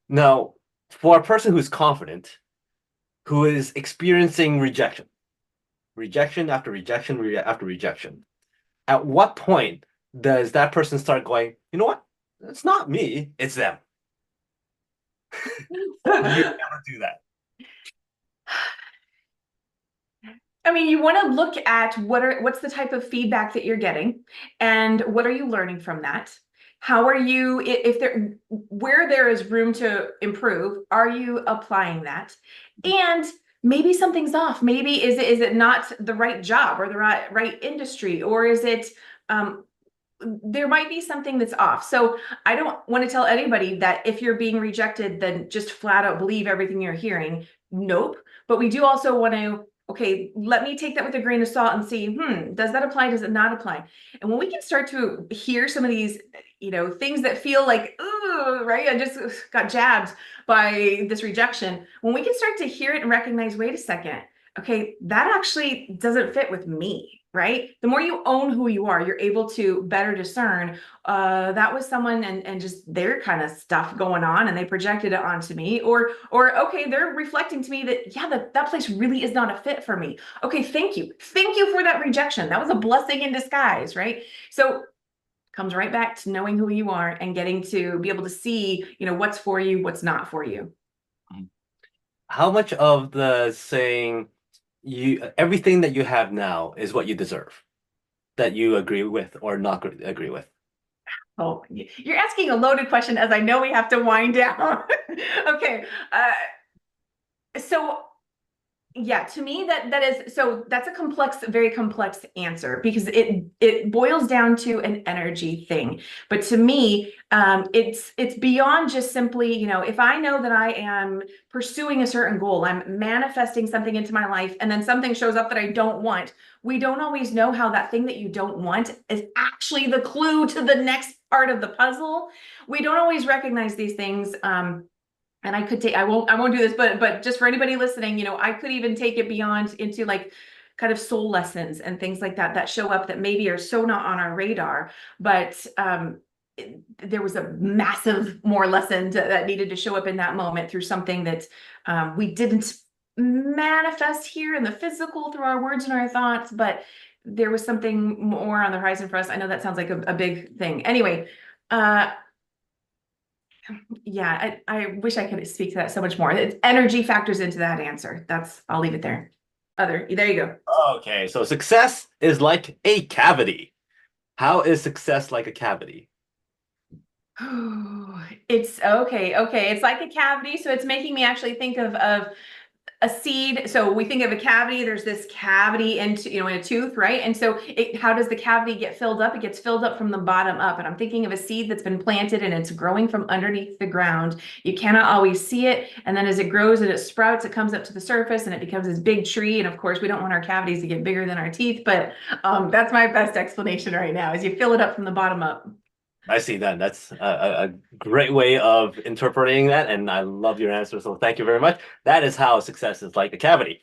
Now, for a person who's confident, who is experiencing rejection, rejection after rejection, after rejection, at what point does that person start going, you know what? It's not me, it's them. Or do you never do that? I mean, you want to look at what's the type of feedback that you're getting and what are you learning from that? How are you, if there, where there is room to improve, are you applying that? And maybe something's off. Maybe is it not the right job or the right industry, or is it there might be something that's off. So I don't want to tell anybody that if you're being rejected, then just flat out believe everything you're hearing. Nope. But we do also want to, okay, let me take that with a grain of salt and see, does that apply? Does it not apply? And when we can start to hear some of these, things that feel like, ooh, right? I just got jabbed by this rejection. When we can start to hear it and recognize, wait a second, okay, that actually doesn't fit with me, right? The more you own who you are, you're able to better discern that was someone and just their kind of stuff going on and they projected it onto me, or okay, they're reflecting to me that yeah, that place really is not a fit for me. Okay, thank you. Thank you for that rejection. That was a blessing in disguise, right? So comes right back to knowing who you are and getting to be able to see, what's for you, what's not for you. How much of the saying you everything that you have now is what you deserve, that you agree with or not agree with? Oh, you're asking a loaded question as I know we have to wind down. Okay. So yeah, to me that is so that's a complex, very complex answer because it boils down to an energy thing. But to me, it's beyond just simply, if I know that I am pursuing a certain goal, I'm manifesting something into my life, and then something shows up that I don't want. We don't always know how that thing that you don't want is actually the clue to the next part of the puzzle. We don't always recognize these things. And I could take, I won't do this, but just for anybody listening, I could even take it beyond into like kind of soul lessons and things like that show up that maybe are so not on our radar, but there was a massive more lesson that needed to show up in that moment through something that we didn't manifest here in the physical through our words and our thoughts, but there was something more on the horizon for us. I know that sounds like a big thing. Anyway, uh, yeah, I wish I could speak to that so much more. It's energy factors into that answer. I'll leave it there. There you go. Okay, so success is like a cavity. How is success like a cavity? It's okay. Okay. It's like a cavity. So it's making me actually think of a seed. So we think of a cavity, there's this cavity into, in a tooth, right? And so how does the cavity get filled up? It gets filled up from the bottom up. And I'm thinking of a seed that's been planted and it's growing from underneath the ground. You cannot always see it. And then as it grows and it sprouts, it comes up to the surface and it becomes this big tree. And of course, we don't want our cavities to get bigger than our teeth, but that's my best explanation right now is you fill it up from the bottom up. I see that. That's a great way of interpreting that, and I love your answer. So thank you very much. That is how success is like a cavity.